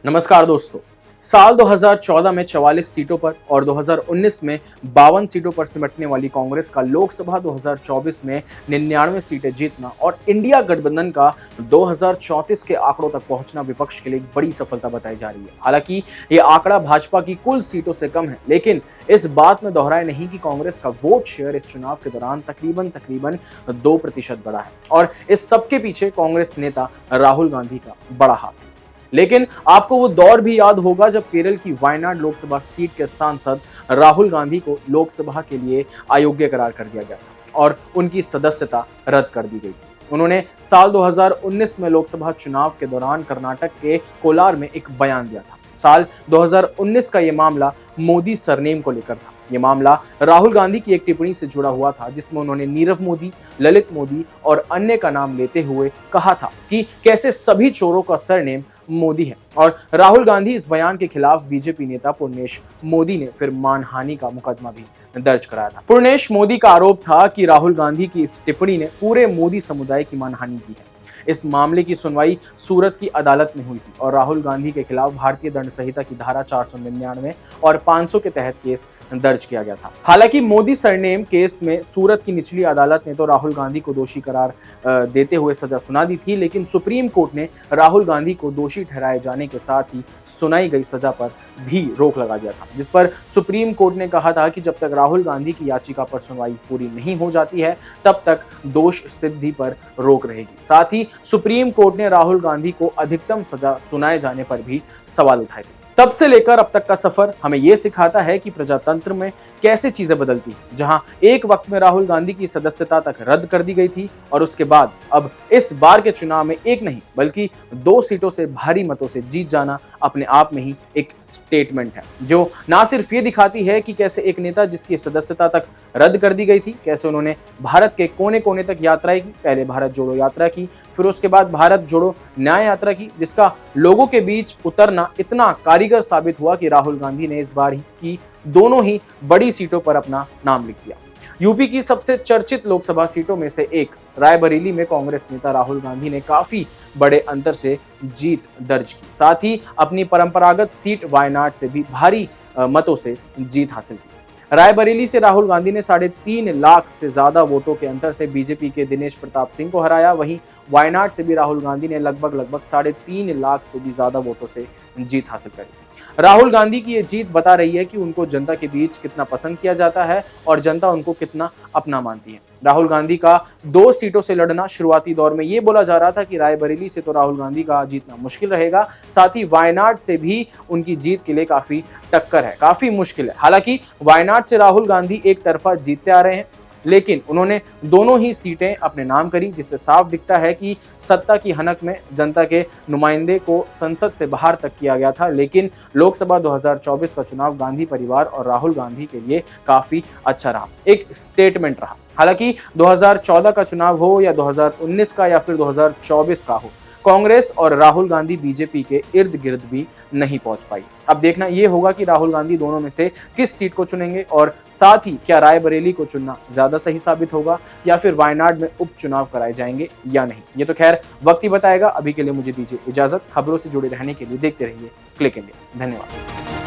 नमस्कार दोस्तों। साल 2014 में 44 सीटों पर और 2019 में 52 सीटों पर सिमटने वाली कांग्रेस का लोकसभा 2024 में 99 सीटें जीतना और इंडिया गठबंधन का 2034 के आंकड़ों तक पहुंचना विपक्ष के लिए एक बड़ी सफलता बताई जा रही है। हालांकि ये आंकड़ा भाजपा की कुल सीटों से कम है, लेकिन इस बात में दोहराए नहीं कि कांग्रेस का वोट शेयर इस चुनाव के दौरान तकरीबन 2% बढ़ा है और इस सबके पीछे कांग्रेस नेता राहुल गांधी का बड़ा हाथ है। लेकिन आपको वो दौर भी याद होगा जब केरल की वायनाड लोकसभा सीट के सांसद राहुल गांधी को लोकसभा के लिए अयोग्य करार कर दिया गया था और उनकी सदस्यता रद्द कर दी गई थी। उन्होंने साल 2019 में लोकसभा चुनाव के दौरान कर्नाटक के कोलार में एक बयान दिया था। साल 2019 का ये मामला मोदी सरनेम को लेकर था। ये मामला राहुल गांधी की एक टिप्पणी से जुड़ा हुआ था जिसमें उन्होंने नीरव मोदी, ललित मोदी और अन्य का नाम लेते हुए कहा था कि कैसे सभी चोरों का सरनेम मोदी है और राहुल गांधी इस बयान के खिलाफ बीजेपी नेता पुर्णेश मोदी ने फिर मानहानि का मुकदमा भी दर्ज कराया था। पुर्णेश मोदी का आरोप था कि राहुल गांधी की इस टिप्पणी ने पूरे मोदी समुदाय की मानहानि की है। इस मामले की सुनवाई सूरत की अदालत में हुई थी और राहुल गांधी के खिलाफ भारतीय दंड संहिता की धारा 499 और 500 के तहत केस दर्ज किया गया था। हालांकि मोदी सरनेम केस में सूरत की निचली अदालत ने तो राहुल गांधी को दोषी करार देते हुए सजा सुना दी थी, लेकिन सुप्रीम कोर्ट ने राहुल गांधी को दोषी ठहराए जाने के साथ ही सुनाई गई सजा पर भी रोक लगा दिया था, जिस पर सुप्रीम कोर्ट ने कहा था कि जब तक राहुल गांधी की याचिका पर सुनवाई पूरी नहीं हो जाती है तब तक दोष सिद्धि पर रोक रहेगी। साथ ही सुप्रीम कोर्ट ने राहुल गांधी को अधिकतम सजा सुनाए जाने पर भी सवाल उठाए थे। तब से लेकर अब तक का सफर हमें यह सिखाता है कि प्रजातंत्र में कैसे चीजें बदलती हैं। जहां एक वक्त में राहुल गांधी की सदस्यता तक रद्द कर दी गई थी और उसके बाद अब इस बार के चुनाव में एक नहीं बल्कि 2 सीटों से भारी मतों से जीत जाना अपने आप में ही एक स्टेटमेंट है, जो ना सिर्फ ये दिखाती है कि कैसे एक नेता जिसकी सदस्यता तक रद्द कर दी गई थी, कैसे उन्होंने भारत के कोने कोने तक यात्राएं की। पहले भारत जोड़ो यात्रा की, फिर उसके बाद भारत जोड़ो न्याय यात्रा की, जिसका लोगों के बीच उतरना इतना कारीगर साबित हुआ कि राहुल गांधी ने इस बार की दोनों ही बड़ी सीटों पर अपना नाम लिख दिया। यूपी की सबसे चर्चित लोकसभा सीटों में से एक रायबरेली में कांग्रेस नेता राहुल गांधी ने काफी बड़े अंतर से जीत दर्ज की। साथ ही अपनी परंपरागत सीट वायनाड से भी भारी मतों से जीत हासिल की। रायबरेली से राहुल गांधी ने 3.5 लाख से ज्यादा वोटों के अंतर से बीजेपी के दिनेश प्रताप सिंह को हराया। वहीं वायनाड से भी राहुल गांधी ने लगभग 3.5 लाख से भी ज्यादा वोटों से जीत हासिल करी। राहुल गांधी की ये जीत बता रही है कि उनको जनता के बीच कितना पसंद किया जाता है और जनता उनको कितना अपना मानती है। राहुल गांधी का 2 सीटों से लड़ना शुरुआती दौर में ये बोला जा रहा था कि रायबरेली से तो राहुल गांधी का जीतना मुश्किल रहेगा, साथ ही वायनाड से भी उनकी जीत के लिए काफी टक्कर है, काफी मुश्किल है। हालांकि वायनाड से राहुल गांधी एक तरफा जीतते आ रहे हैं, लेकिन उन्होंने दोनों ही सीटें अपने नाम करी, जिससे साफ दिखता है कि सत्ता की हनक में जनता के नुमाइंदे को संसद से बाहर तक किया गया था। लेकिन लोकसभा 2024 का चुनाव गांधी परिवार और राहुल गांधी के लिए काफी अच्छा रहा, एक स्टेटमेंट रहा। हालांकि 2014 का चुनाव हो या 2019 का या फिर 2024 का हो, कांग्रेस और राहुल गांधी बीजेपी के इर्द गिर्द भी नहीं पहुंच पाई। अब देखना यह होगा कि राहुल गांधी दोनों में से किस सीट को चुनेंगे और साथ ही क्या रायबरेली को चुनना ज्यादा सही साबित होगा या फिर वायनाड में उपचुनाव कराए जाएंगे या नहीं। ये तो खैर वक्त ही बताएगा। अभी के लिए मुझे दीजिए इजाजत। खबरों से जुड़े रहने के लिए देखते रहिए क्लिक इंडिया। धन्यवाद।